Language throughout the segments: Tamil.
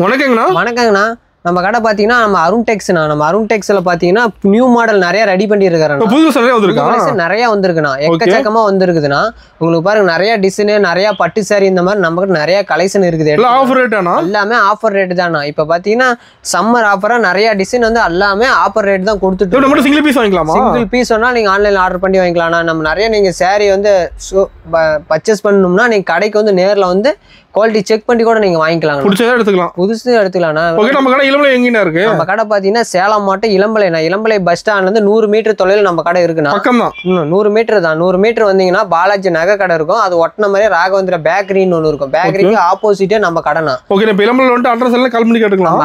வணக்கங்கண்ணா. வணக்கங்கண்ணா. நம்ம கடை பார்த்தீங்கன்னா நம்ம அருண் டெக்ஸ்ண்ணா. நம்ம அருண் டெக்ஸ்ல பார்த்தீங்கன்னா நியூ மாடல் நிறைய ரெடி பண்ணியிருக்காங்க. புதுசா நிறைய வந்திருக்குண்ணா, எக்கச்சக்கமா வந்திருக்குதுண்ணா. உங்களுக்கு பாருங்க நிறைய டிசைனு, நிறைய பட்டு சாரி, இந்த மாதிரி நம்ம கிட்ட நிறைய கலெக்ஷன் இருக்குது. எல்லாமே ஆஃபர் ரேட் தானா. இப்போ பார்த்தீங்கன்னா சம்மர் ஆஃபரா நிறைய டிசைன் வந்து எல்லாமே ஆஃபர் ரேட் தான் கொடுத்துட்டு. சிங்கிள் பீஸ் வாங்கிக்கலாமா? சிங்கிள் பீஸ் வேணா நீங்க ஆன்லைன்ல ஆர்டர் பண்ணி வாங்கிக்கலாம். நம்ம நிறைய நீங்க சாரி வந்து பர்ச்சேஸ் பண்ணணும்னா நீங்க கடைக்கு வந்து நேரில் வந்து குவாலிட்டி செக் பண்ணி கூட நீங்க வாங்கிக்கலாம். புதுசு எடுத்துக்கலாம்ண்ணா. நம்ம கடை பாத்தீங்கன்னா சேலம் மாவட்டம் இளம்பலைண்ணா. இளம்பலை பஸ் ஸ்டாண்ட்ல இருந்து 100 மீட்டர் தொலைவில் நம்ம கடை இருக்குண்ணா. 100 மீட்டர் தான். 100 மீட்டர் வந்தீங்கன்னா பாலாஜி நகை கடை இருக்கும். அது ஒட்டின மாதிரி ராகவேந்திர பேக்கரின்னு ஒன்று இருக்கும். பேக்கரிக்கு ஆப்போசிட்டே நம்ம கடைண்ணா.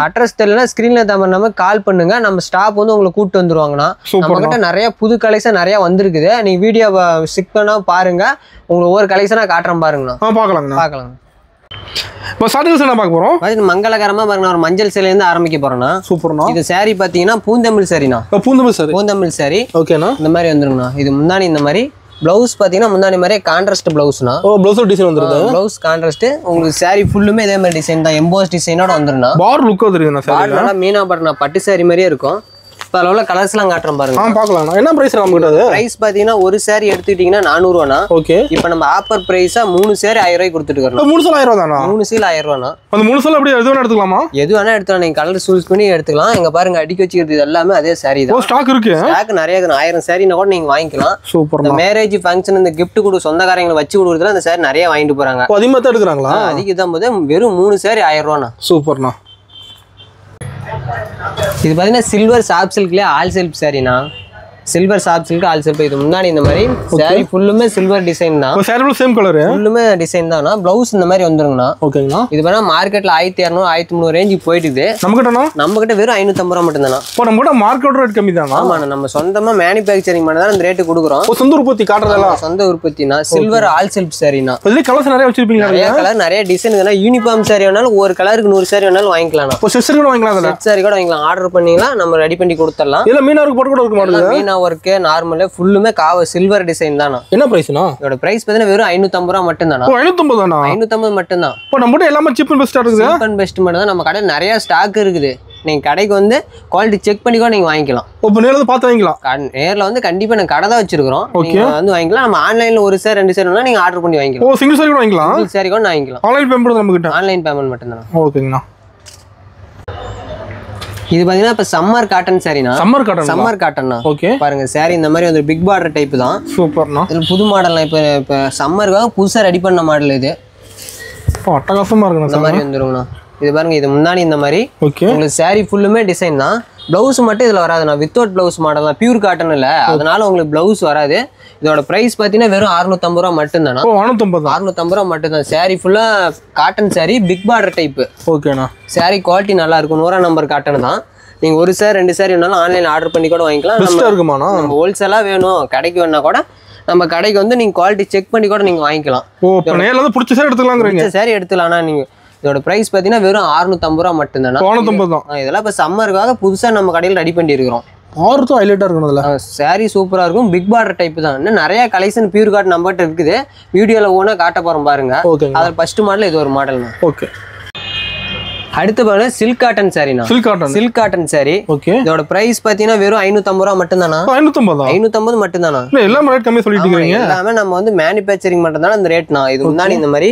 அட்ரஸ் தெரியல ஸ்கிரீன்ல நம்ம கால் பண்ணுங்க. நம்ம ஸ்டாப் வந்து உங்களுக்கு கூப்பிட்டு வந்துருவாங்கண்ணா. நம்ம கிட்ட நிறைய புது கலெக்ஷன் நிறைய வந்திருக்குது. நீங்க வீடியோ செக் பண்ணா பாருங்க. உங்களுக்கு ஒவ்வொரு கலெக்ஷனா காட்டுறேன் பாருங்கண்ணா. பாக்கலாம். மங்களகரமா பாருங்க. ஒரு மஞ்சள் சேலையில இருந்து ஆரம்பிக்க போறோம்னா. சூப்பர்ண்ணா. இது சாரி பாத்தீங்கன்னா பூந்தமிழ் சாரிண்ணா. பூந்தமிழ் சாரி. ஓகேண்ணா. இந்த மாதிரி வந்துருங்கண்ணா. இது முந்தானி இந்த மாதிரி. பிளவுஸ் பாத்தீங்கன்னா முந்தானி மாதிரி கான்ட்ராஸ்ட் பிளவுஸ்னா. ப்ளவுஸ் டிசைன் வந்துருது. Blouse contrast. உங்களுக்கு சாரி ஃபுல்லுமே இதே மாதிரி டிசைன் தான். எம்போஸ் டிசைனோட வந்துருண்ணா. பார் லுக் வந்துருக்குண்ணா. சாரி நல்லா மீனா பட்டனா பட்டு சாரி மாதிரியே இருக்கும். இப்போ அதில் உள்ள கலர்ஸ்லாம் காட்டுறோம் பாருங்க. பார்க்கலாம். என்ன பிரைஸ் நம்மகிட்ட? பிரைஸ் பார்த்தீங்கன்னா ஒரு சாரி எடுத்துக்கிட்டிங்கன்னா 400 ரூபாண்ணா. ஓகே. இப்போ நம்ம ஆஃபர் பிரைஸா 3 சாரி 1000 ரூபாய்க்கு கொடுத்துட்டு இருக்கோம். 3 சேல் 1000 ரூபா தானா? 3 சேல் 1000 ரூபாண்ணா. அந்த 3 சேல் அப்படியே எது வேணா எடுத்துக்கலாமா? எது வேணா எடுத்துக்கலாம். நீங்கள் கலர் சூஸ் பண்ணி எடுத்துக்கலாம். இங்கே பாருங்க அடிக்க வச்சுக்கிறது எல்லாமே அதே சாரி தான். ஸ்டாக் இருக்கு. ஸ்டாக் நிறைய 1000 சாரினா கூட நீங்கள் வாங்கிக்கலாம். சூப்பர். மேரேஜ் ஃபங்க்ஷன் இந்த கிஃப்ட் கொடு சொந்தக்காரங்களை வச்சு கொடுக்குறதுல அந்த சாரி நிறைய வாங்கிட்டு போறாங்க. அதிகமாக தான் எடுக்கிறாங்களா? அதிகம் தான் போது வெறும் 3 சாரி 1000 ரூபாண்ணா. சூப்பர்ண்ணா. இது பார்த்தீங்கன்னா சில்வர் சாப் சில்க்லேயே ஆல் செல்ஃப் சாரிண்ணா. சில்வர் சாப் சில்க் ஆல் செல்ஃப். இது முன்னாடி இந்த மாதிரி சாரி ஃபுல்லுமே சில்வர் டிசைன் தான். சேம் கலர் ஃபுல்லுமே டிசைன் தானா. பிளவுஸ் இந்த மாதிரி வந்துருங்கண்ணா. ஓகேங்களா. இது வேணா மார்க்கெட்ல 1200 1300 ரேஞ்சுக்கு போயிட்டு இருக்குது. நம்ம கிட்ட வெறும் 550 ரூபா மட்டும் தானா. நம்ம கூட மார்க்கெட் ரேட் கம்மி தானா. ஆமாண்ணா. நம்ம சொந்தமா மேனுஃபேக்சரிங் பண்ணி தான் இந்த ரேட்டு கொடுக்குறோம். சொந்த உற்பத்தி காட்டுறதெல்லாம் சொந்த உற்பத்தினா. சில்வர் ஆல் செல்ஃப் சாரினா. இதுல கலர்ஸ் நிறைய வச்சிருப்பீங்க. நிறைய கலர் நிறைய டிசைன் தானா. யூனிஃபார்ம் சாரி வேணாலும் ஒரு கலருக்கு 100 சாரி வேணாலும் வாங்கிக்கலாம். செட் சாரி கூட வாங்கிக்கலாம். செட் சாரி கூட வாங்கிக்கலாம். ஆர்டர் பண்ணீங்கன்னா நம்ம ரெடி பண்ணி கொடுத்துடலாம். இல்ல மீனா ஒர்க் போட்டு கூட இருக்க மாட்டேங்குது. மீனா ஒர்க் நார்மலா ஃபுல்லுமே சில்வர் டிசைன் தானா. என்ன பிரைஸ்னா? இதோட பிரைஸ் பார்த்தீங்கன்னா வெறும் 550 ரூபா மட்டும் தானா. 550 தானா? 550 மட்டும் தான். இப்போ நம்ம கிட்ட எல்லாமே சீப் அண்ட் பெஸ்ட் இருக்குது. சீப் அண்ட் பெஸ்ட் மட்டும் தான். நம்ம கடையில் நிறைய ஸ்டாக் இருக்குது. நீங்க கடைக்கு வந்து குவாலிட்டி செக் பண்ணி கூட நீங்க வாங்கிக்கலாம். இப்போ நேர்ல வந்து பார்த்து வாங்கிக்கலாம். நேர்ல வந்து கண்டிப்பா நான் கடை தான் வச்சிருக்கோம். நீங்க வந்து வாங்கிக்கலாம். நம்ம ஆன்லைன்ல ஒரு சார் 2 சார் நீங்க ஆர்டர் பண்ணி வாங்கிக்கலாம். ஓ சிங்கிள் சாரி கூட வாங்கிக்கலாம். சிங்கிள் சாரி கூட வாங்கிக்கலாம். ஆன்லைன் பேமெண்ட் நம்ம கிட்ட. ஆன்லைன் பேமெண்ட் மட்டும் தான். ஓகேங்கண்ணா. இது பாத்தீங்கன்னா இப்ப சம்மர் காட்டன் சாரினா. சம்மர் காட்டன்னா. ஓகே. பாருங்க சாரி இந்த மாதிரி வந்து பிக் பார்டர் டைப் தான். சூப்பர்ண்ணா. இது புது மாடல்னா. இப்ப சம்மருக்காக புதுசா ரெடி பண்ண மாடல் இது. அட்டகாசமா இருக்கு. இந்த மாதிரி வந்துருங்கண்ணா. இது பாருங்க. இது முன்னாடி இந்த மாதிரி. உங்களுக்கு சாரி ஃபுல்லுமே டிசைன் தான். பிளவுஸ் மட்டும் இதுல வராதுண்ணா. வித்தவுட் பிளவுஸ் மாடல் தான். பியூர் காட்டன் இல்ல, அதனால உங்களுக்கு பிளவுஸ் வராது. இதோட பிரைஸ் பாத்தீங்கன்னா வெறும் 650 ரூபா மட்டும் தானா. 650 ரூபா மட்டும் தான். சாரி ஃபுல்லா cotton sari big border type. ஓகேண்ணா. சாரி குவாலிட்டி நல்லா இருக்கும். 100 நம்பர் காட்டன் தான். நீங்க ஒரு சாரி 2 சாரி வேணாலும் ஆன்லைன்ல ஆர்டர் பண்ணி கூட வாங்கிக்கலாம். நம்ம ஹோல்சேலா வேணும் கடைக்கு வேணா கூட நம்ம கடைக்கு வந்து நீங்க குவாலிட்டி செக் பண்ணி கூட நீங்க வாங்கிக்கலாம். பிடிச்ச சாரி எடுத்துக்கலாங்கிறீங்க. சாரி எடுத்துக்கலாம்னா நீங்க. இதோட பிரைஸ் பாத்தீங்கன்னா வெறும் 650 ரூபா மட்டும் தானா. 650 தான். இதெல்லாம் இப்ப சம்மருக்காக புதுசா நம்ம கடையில் ரெடி பண்ணி இருக்கிறோம். ஹைலைட்டா இருக்கும். சாரி சூப்பரா இருக்கும். பிக் பார்டர் டைப் தான். இன்னும் நிறைய கலெக்ஷன் பியூர் காட்டன் நம்ம கிட்ட இருக்குது. வீடியோல ஓனா காட்ட போறோம் பாருங்க. அதுல ஃபர்ஸ்ட் மாடல் இது ஒரு மாடல். ஓகே. அடுத்து பாருங்க சில்க் காட்டன் சாரினா. Silk cotton sari. ஓகே. இதோட பிரைஸ் பாத்தீங்கன்னா வெறும் 550 ரூபா மட்டும் தானா. 550 மட்டும் தானா. எல்லாமே ரேட் கம்மி சொல்லிட்டு இருக்கீங்க. எல்லாமே நம்ம வந்து மேனுஃபேக்சரிங் மட்டும் தான இந்த ரேட்னா. இது முன்னாடி இந்த மாதிரி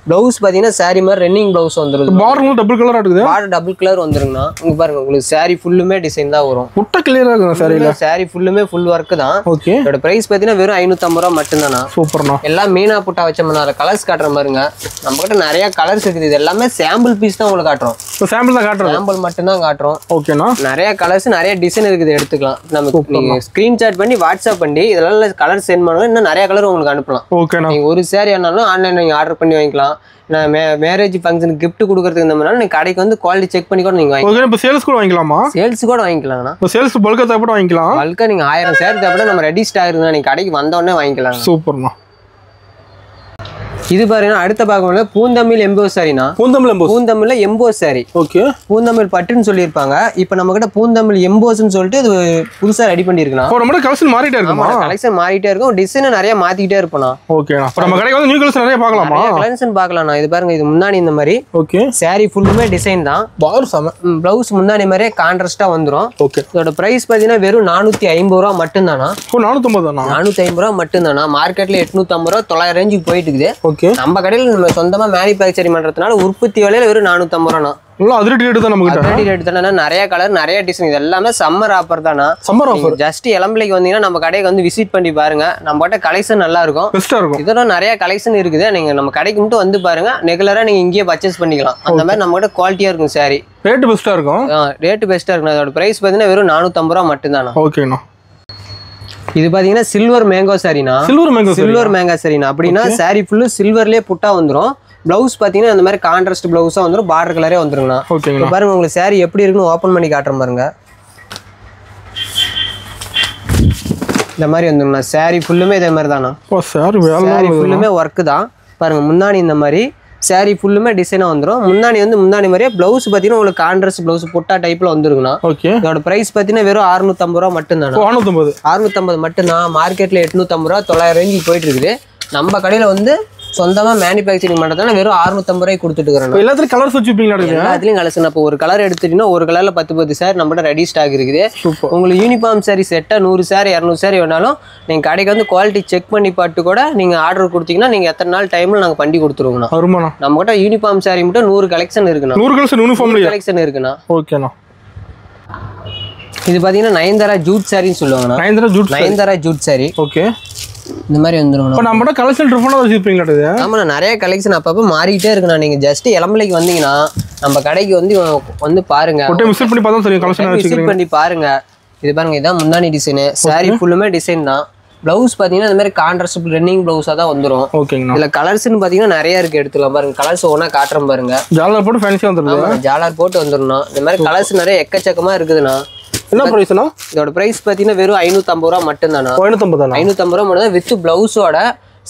பிளவுஸ் பாத்தீங்கன்னா சாரி மாதிரி ரன்னிங் பிளவுஸ் வந்துருது. பார்டர் டபுள் கலரா இருக்குது. பார்டர் டபுள் கலர் வந்துருங்கண்ணா. இங்க பாருங்க உங்களுக்கு சாரி ஃபுல்லுமே டிசைன் தான் வரும். புட்ட கிளியரா இருக்கு சாரில. சாரி ஃபுல்லுமே ஃபுல் வர்க் தான். ஓகே. இதோட பிரைஸ் பாத்தீங்கன்னா வெறும் 550 ரூபா மட்டும் தானா. சூப்பர்ண்ணா. எல்லாம் மீனா புட்டா வச்சோம்னா கலர்ஸ் காட்டுறேன் பாருங்க. நம்ம கிட்ட நிறைய கலர்ஸ் இருக்குது. இது எல்லாமே சாம்பிள் பீஸ் தான் உங்களுக்கு காட்டுறோம். சாம்பிள் தான் காட்டுறோம். சாம்பிள் மட்டும் தான் காட்டுறோம். ஓகேண்ணா. நிறைய கலர்ஸ் நிறைய டிசைன் இருக்குது. எடுத்துக்கலாம். நமக்கு நீங்க ஸ்கிரீன்ஷாட் பண்ணி வாட்ஸ்அப் பண்ணி இதெல்லாம் கலர் சென்ட் பண்ணுங்க. இன்னும் நிறைய கலர் உங்களுக்கு அனுப்பலாம். ஓகேண்ணா. நீங்க ஒரு சாரி ஆனாலும் ஆன்லைன்ல நீங்க ஆர்டர் பண்ணி வாங்கிக்கலாம். மேரேஜ் ஃபங்க்ஷன் கிஃப்ட் கொடுக்கறதுக்கு இந்த மாதிரி நீங்க கடைக்கு வந்து குவாலிட்டி செக் பண்ணி கூட நீங்க வாங்கிக்கலாம். இப்போ சேல்ஸ் கூட வாங்கிக்கலாமா? சேல்ஸ் கூட வாங்கிக்கலாம்னா. இப்போ சேல்ஸ் பல்கா தேவைப்பட வாங்கிக்கலாம். பல்கா நீங்க 1000 சாரி தேவைப்பட நம்ம ரெடி ஸ்டாக் இருந்தா நீங்க கடைக்கு வந்த உடனே வாங்கிக்கலாம். சூப்பர்ண்ணா. இது பாருங்க அடுத்த பாக்கல பூந்தமிழ் எம்போஸ் சாரினா பூந்தமிழ்ல எம்போஸ் சாரி ஓகே பூந்தமிழ் பட்டுன்னு சொல்லிருப்பாங்க இப்போ நம்ம கிட்ட பூந்தமிழ் எம்போஸ்னு சொல்லிட்டு இது புதுசா ரெடி பண்ணிருக்கோம் நம்ம கலெக்ஷன் மாறிட்டே இருக்குமா கலெக்ஷன் மாறிட்டே இருக்கும் டிசைன் நிறைய மாத்திட்டே இருப்போம் ஓகே அப்ப நம்ம கடைக்கு வந்து நியூ கலெக்ஷன் நிறைய பார்க்கலாமா கலெக்ஷன் பார்க்கலாம் இது பாருங்க இது முன்னாடி இந்த மாதிரி ஓகே சாரி ஃபுல்லுமே டிசைன் தான் பார் சம ப்ளவுஸ் முன்னாடி மாதிரியே கான்ட்ராஸ்டா வந்துரும் ஓகே இதோட பிரைஸ் பாத்தீங்கன்னா வெறும் 450 ரூபாய் மட்டும் தானா 450 தானா 450 ரூபாய் மட்டும் தானா மார்க்கெட்ல 850 ரூபாய் 900 ரேஞ்சுக்கு போயிட்டு இருக்குது ஓகே நம்ம கடையில நம்ம சொந்தமா மேனுஃபேக்சரிங் பண்றதுனால உற்பத்தி விலையில வெறும் 450 ரூபாய் அதிரடி ரேட் தான் நமக்கு அதிரடி ரேட் தானே நிறைய கலர் நிறைய டிசைன் இது எல்லாமே சம்மர் ஆஃபர் தானா சம்மர் ஆஃபர் ஜஸ்ட் இளம்பிளைக்கு வந்தீங்கன்னா நம்ம கடைக்கு வந்து விசிட் பண்ணி பாருங்க நம்ம கிட்ட கலெக்ஷன் நல்லா இருக்கும் பெஸ்டா இருக்கும் இதோட நிறைய கலெக்ஷன் இருக்குது நீங்க நம்ம கடைக்கு மட்டும் வந்து பாருங்க ரெகுலரா நீங்க இங்கேயே பர்ச்சேஸ் பண்ணிக்கலாம் அந்த மாதிரி நம்ம கிட்ட குவாலிட்டியா இருக்கும் சாரி ரேட் பெஸ்டா இருக்கும் ரேட் பெஸ்டா இருக்கும் அதோட பிரைஸ் பாத்தீங்கன்னா வெறும் 450 ரூபாய் மட்டும் தானா ஓகேண்ணா இது பாத்தீங்கன்னா சில்வர் மேங்கோ சாரினா சில்வர் மேங்கோ சாரினா அப்படின்னா சாரி ஃபுல்லு சில்வர்லயே புட்டா வந்துரும் பிளவுஸ் பாத்தீங்கன்னா இந்த மாதிரி கான்ட்ராஸ்ட் பிளவுஸா வந்துரும் பார்டர் கலரே வந்துருங்கண்ணா ஓகேங்க பாருங்க உங்களுக்கு சாரி எப்படி இருக்குன்னு ஓபன் பண்ணி காட்டுறேன் பாருங்க இந்த மாதிரி வந்துருங்கண்ணா சாரி ஃபுல்லுமே இதே மாதிரி தானா சாரி ஃபுல்லுமே ஒர்க் தான் பாருங்க முன்னாடி இந்த மாதிரி சாரி ஃபுல்லுமே டிசைனா வந்துரும் முன்னாடி வந்து முன்னாடி மாதிரியே பிளவுஸ் பாத்தீங்கன்னா உங்களுக்கு கான்ட்ராஸ்ட் பிளவுஸ் புட்டா டைப்ல வந்துருங்கண்ணா ஓகே இதோட பிரைஸ் பாத்தீங்கன்னா வெறும் 650 ரூபாய் மட்டும் தானா 650 மட்டும் தான் மார்க்கெட்ல 850 ரூபாய் 900 ரேஞ்சுக்கு போயிட்டு இருக்குது நம்ம கடையில வந்து சொந்தமா மேனுஃபேக்சரிங் பண்றதால வெறும் 650 ரூபாய் கொடுத்துட்டு இருக்கறோம் எல்லாத்துலயும் கலர்ஸ் வச்சிருப்பீங்களா எல்லாத்துலயும் கலெக்ஷன் அப்போ ஒரு கலர் எடுத்துட்டீங்கன்னா ஒரு கலர்ல 10 சாரி நம்மகிட்ட ரெடி ஸ்டாக் இருக்குது உங்களுக்கு யூனிஃபார்ம் சாரி செட்டா 100 சாரி 200 சாரி வேணாலும் நீங்க கடைக்கு வந்து குவாலிட்டி செக் பண்ணி பார்த்து கூட நீங்க ஆர்டர் கொடுத்தீங்கன்னா நீங்க எத்தனை நாள் டைம்ல நாங்க பண்ணி கொடுத்துருவோம்னா நம்ம கிட்ட யூனிஃபார்ம் சாரி மட்டும் 100 கலெக்ஷன் இருக்குண்ணா 100 கலெக்ஷன் யூனிஃபார்ம்ல கலெக்ஷன் இருக்குண்ணா ஓகேண்ணா இது பாத்தீங்கன்னா நயன்தாரா ஜூட் சாரின்னு சொல்லுவாங்கண்ணா நயன்தாரா ஜூட் சாரி ஓகே இந்த மாதிரி வந்துரும் இப்ப நம்மட கலெக்ஷன் டிஃபரண்டா வச்சிருப்பீங்களா ஆமா நிறைய கலெக்ஷன் அப்பப்ப மாறிட்டே இருக்குண்ணா நீங்க ஜஸ்ட் இளம்பிளைக்கு வந்தீங்கன்னா நம்ம கடைக்கு வந்து பாருங்க விசிட் பண்ணி பார்த்தா தெரியும் கலெக்ஷன் விசிட் பண்ணி பாருங்க இது பாருங்க இதான் முன்னாடி டிசைன் சாரி ஃபுல்லுமே டிசைன் தான் பிளவுஸ் பாத்தீங்கன்னா இந்த மாதிரி கான்ட்ராஸ்ட் ரன்னிங் பிளவுஸா தான் வந்துரும் ஓகேங்க இதுல கலர்ஸ்னு பாத்தீங்கன்னா நிறைய இருக்கு எடுத்துக்கலாம் பாருங்க கலர்ஸ் ஒவ்வொன்றா காட்டுறேன் பாருங்க ஜாலர் போட்டு ஃபேன்சியா வந்துரும் ஜாலர் போட்டு வந்துடணும் இந்த மாதிரி கலர்ஸ் நிறைய எக்கச்சக்கமா இருக்குதுண்ணா என்ன பிரைஸ்னா இதோட பிரைஸ் பாத்தீங்கன்னா வெறும் 550 ரூபாய் மட்டும் தானா 550 ரூபாய் மட்டும் தான் வித் பிளவுஸோட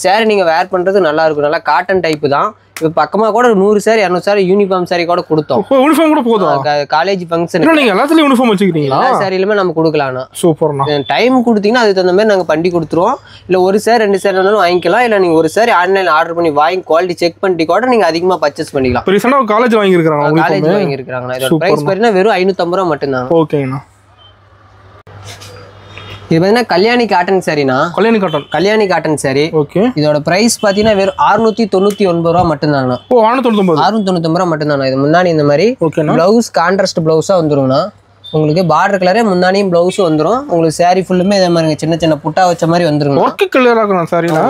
சாரி நீங்க வேர் பண்றது நல்லா இருக்கும் நல்லா காட்டன் டைப் தான் இப்ப பக்கமா கூட 100 சாரி 200 சாரி யூனிஃபார்ம் சாரி கூட கொடுத்தோம் யூனிஃபார்ம் கூட போதும் காலேஜ் ஃபங்க்ஷன் நீங்க எல்லாத்துலயும் யூனிஃபார்ம் வச்சிருக்கீங்களா எல்லா சாரியிலுமே நம்ம கொடுக்கலாம்னா சூப்பர்ண்ணா டைம் கொடுத்தீங்கன்னா அதுக்கு தகுந்த மாதிரி நாங்க பண்ணி கொடுத்துருவோம் இல்ல ஒரு சாரி 2 சாரி இருந்தாலும் வாங்கிக்கலாம் இல்ல நீங்க ஒரு சாரி ஆன்லைன்ல ஆர்டர் பண்ணி வாங்கி குவாலிட்டி செக் பண்ணிட்டு கூட நீங்க அதிகமா பர்ச்சேஸ் பண்ணிக்கலாம் ரீசன்ட்டா காலேஜ் வாங்கி இருக்காங்க காலேஜ் வாங்கி இருக்காங்க இதோட பிரைஸ் பாத்தீங்கன்னா வெறும் 550 ரூபாய் மட்டும் தான் ஓகேண்ணா இது பாத்தீங்கன்னா கல்யாணி காட்டன் சாரினா கல்யாணி காட்டன் சாரி ஓகே இதோட பிரைஸ் பாத்தீங்கன்னா வெறும் 699 ரூபாய் மட்டும் தானா 699 ரூபாய் மட்டும் தானா இது முன்னாடி இந்த மாதிரி பிளவுஸ் கான்ட்ராஸ்ட் பிளவுஸா வந்துரும்னா உங்களுக்கு பார்டர் கலரே முன்னாடியும் பிளவுஸ் வந்துரும் உங்களுக்கு சாரி ஃபுல்லுமே இதே மாதிரி சின்ன சின்ன புட்டா வச்ச மாதிரி வந்துருங்க ஒர்க் கிளியரா இருக்கும் சாரினா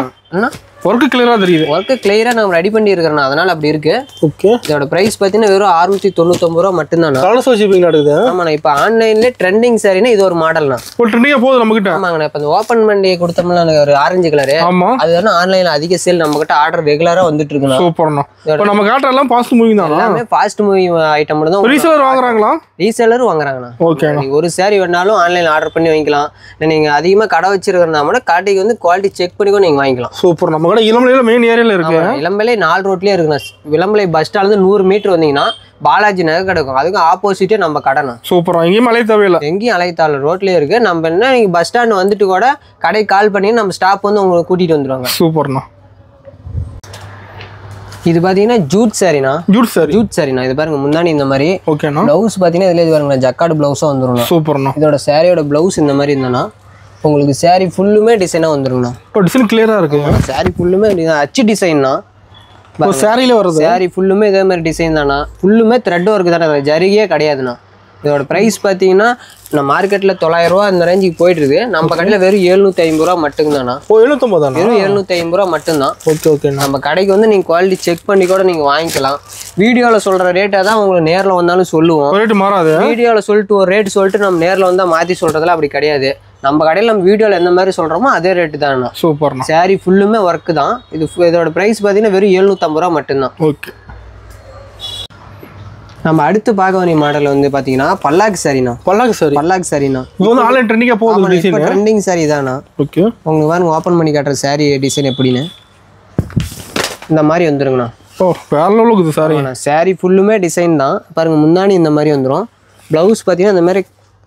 ஒர்க் கிளியரா தெரியுது ஒர்க் கிளியரா நம்ம ரெடி பண்ணி இருக்கறோம் அதனால அப்படி இருக்கு ஓகே இதோட பிரைஸ் பாத்தீங்கன்னா வெறும் 699 ரூபாய் மட்டும் தானா கலர்ஸ் வச்சிருப்பீங்களா இருக்குது ஆமாண்ணா இப்போ ஆன்லைன்ல ட்ரெண்டிங் சாரினா இது ஒரு மாடல்னா ஒரு ட்ரெண்டிங்கா போகுது நம்ம கிட்ட ஆமாங்கண்ணா இப்போ ஓபன் பண்ணி கொடுத்தோம்னா ஒரு ஆரஞ்சு கலர் ஆமா அதுதானே ஆன்லைன்ல அதிக சேல் நம்ம கிட்ட ஆர்டர் ரெகுலரா வந்துட்டு இருக்குண்ணா சூப்பர்ண்ணா இப்போ நம்ம காட்டுற எல்லாம் ஃபாஸ்ட் மூவிங் தான் எல்லாமே ஃபாஸ்ட் மூவி ஐட்டம் மட்டும் தான் ரீசேலர் வாங்குறாங்களா ரீசேலர் வாங்குறாங்கண்ணா ஓகே நீங்க ஒரு சாரி வேணாலும் ஆன்லைன்ல ஆர்டர் பண்ணி வாங்கிக்கலாம் நீங்க அதிகமா கடை வச்சிருக்கிறதா கூட காட்டிக்கு வந்து குவாலிட்டி செக் பண்ணி கூட நீங்க வாங்கிக்கலாம் சூப்பர் நம்ம கடை இளம்பிள்ளையில மெயின் ஏரியால இருக்கு இளம்பிள்ளை 4 ரோட்லயே இருக்குண்ணா இளம்பிள்ளை பஸ் ஸ்டாண்ட்ல இருந்து 100 மீட்டர் வந்தீங்கன்னா பாலாஜி நகர் கிடைக்கும் அதுக்கு ஆப்போசிட்டே நம்ம கடைண்ணா சூப்பர் எங்கேயும் அலைய தேவையில்லை எங்கேயும் அலைத்தாள் ரோட்லயே இருக்கு நம்ம என்ன நீங்க பஸ் ஸ்டாண்ட் வந்துட்டு கூட கடைக்கு கால் பண்ணி நம்ம ஸ்டாப் வந்து உங்களுக்கு கூட்டிட்டு வந்துருவாங்க சூப்பர்ண்ணா இது பாத்தீங்கன்னா ஜூட் சாரினா ஜூட் சாரினா இது பாருங்க முன்னாடி இந்த மாதிரி ஓகேண்ணா பிளவுஸ் பாத்தீங்கன்னா இதுல இது பாருங்க ஜக்கார்டு பிளவுஸா வந்துரும் சூப்பர்ண்ணா இதோட சாரியோட பிளவுஸ் இந்த மாதிரி இருந்தானா உங்களுக்கு சாரி ஃபுல்லுமே டிசைனா வந்துருங்கண்ணா இப்போ டிசைன் கிளியரா இருக்கு சாரி ஃபுல்லுமே அச்சு டிசைன்னா சாரியில வருது சாரி ஃபுல்லுமே இதே மாதிரி டிசைன் தானா ஃபுல்லுமே த்ரெட் ஒர்க் தானே ஜரிகையே கிடையாதுண்ணா இதோட பிரைஸ் பார்த்தீங்கன்னா நம்ம மார்க்கெட்டில் 900 ரூபா இந்த ரேஞ்சுக்கு போயிட்டு இருக்கு நம்ம கடையில் வெறும் 750 ரூபா மட்டும்தானா 750 வெறும் 750 ரூபா மட்டும்தான் ஓகே ஓகே நம்ம கடைக்கு வந்து நீங்கள் குவாலிட்டி செக் பண்ணி கூட நீங்கள் வாங்கிக்கலாம் வீடியோவில் சொல்கிற ரேட்டாக தான் உங்களுக்கு நேரில் வந்தாலும் சொல்லுவோம் ரேட்டு மாறாது வீடியோவில் சொல்லிட்டு ஒரு ரேட் சொல்லிட்டு நம்ம நேரில் வந்தால் மாற்றி சொல்கிறதுல அப்படி கிடையாது நம்ம கடையில் நம்ம வீடியோவில் எந்த மாதிரி சொல்கிறோமோ அதே ரேட்டு தான்ண்ணா சூப்பர்ண்ணா சாரி ஃபுல்லுமே ஒர்க்கு தான் இதோட ப்ரைஸ் பார்த்தீங்கன்னா வெறும் 750 ரூபா மட்டும்தான் ஓகே நம்ம அடுத்து பார்க்க வேண்டிய மாடல் வந்து பாத்தீங்கன்னா பல்லாக்கு சாரினா பல்லாக்கு சாரினா இது வந்து ஆன்லைன் ட்ரெண்டிங்கா போகுது டிசைன் ட்ரெண்டிங் சாரி தானா ஓகே உங்களுக்கு பாருங்க ஓபன் பண்ணி காட்டுற சாரி டிசைன் எப்படின்னு இந்த மாதிரி வந்துருங்கண்ணா. ஓ வேற லெவலுக்கு இருக்குது சாரி. சாரி ஃபுல்லுமே டிசைன் தான் பாருங்க. முந்தானி இந்த மாதிரி வந்துடும். ப்ளவுஸ் பார்த்தீங்கன்னா